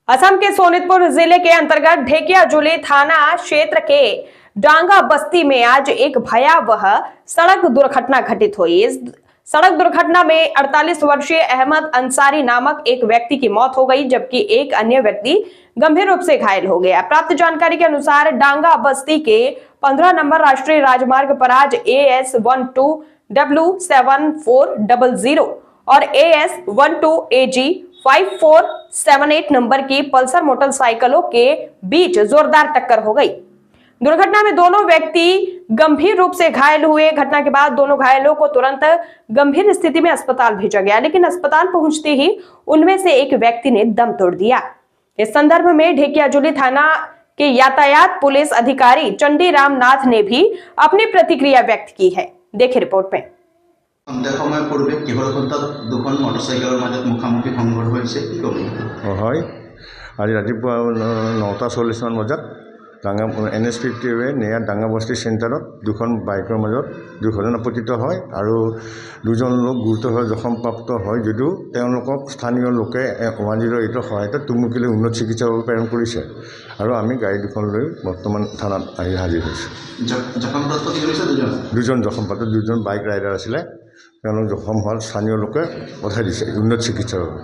असम के सोनितपुर जिले के अंतर्गत ढेकियाजुली थाना क्षेत्र के डांगा बस्ती में आज एक भयावह सड़क दुर्घटना घटित हुई। इस सड़क दुर्घटना में 48 वर्षीय अहमद अंसारी नामक एक व्यक्ति की मौत हो गई, जबकि एक अन्य व्यक्ति गंभीर रूप से घायल हो गया। प्राप्त जानकारी के अनुसार डांगा बस्ती के 15 नंबर राष्ट्रीय राजमार्ग पर आज AS12W7400 और AS12AG 5478 नंबर की पल्सर मोटरसाइकिलों के बीच जोरदार टक्कर हो गई। दुर्घटना में दोनों व्यक्ति गंभीर रूप से घायल हुए। घटना के बाद दोनों घायलों को तुरंत गंभीर स्थिति में अस्पताल भेजा गया, लेकिन अस्पताल पहुंचते ही उनमें से एक व्यक्ति ने दम तोड़ दिया। इस संदर्भ में ढेकियाजुली थाना के यातायात पुलिस अधिकारी चंडीराम नाथ ने भी अपनी प्रतिक्रिया व्यक्त की है। देखिए रिपोर्ट में। সন্ধ্যাৰ সময় পূৰ্বে কিহৰ ঘণ্টাত দুখন মটৰচাইকেলৰ মাজত মুখামুখি সংঘৰ্ষ হৈছে কি ক'ব? হয়, আজি ৰাতিপুৱা 9:40 মান বজাত ডাঙা NS50 নেয়া ডাঙা বস্তি চেণ্টাৰত দুখন বাইকৰ মাজত দুৰ্ঘটনা পতিত হয় আৰু দুজন লোক গুৰুতৰভাৱে জখমপ্ৰাপ্ত হয়, যদিও তেওঁলোকক স্থানীয় লোকে 108ৰ সহায়ত টুমুকিলৈ উন্নত চিকিৎসাৰ বাবে প্ৰেৰণ কৰিছে আৰু আমি গাড়ী দুখন লৈ বৰ্তমান থানাত আহি হাজিৰ হৈছোঁ। জখমপ্ৰাপ্ত দুজন জখমপ্ৰাপ্ত দুজন বাইক ৰাইডাৰ আছিলে। তেওঁলোক জখম হোৱাৰ স্থানীয় লোকে পঠাই দিছে উন্নত চিকিৎসাৰ বাবে।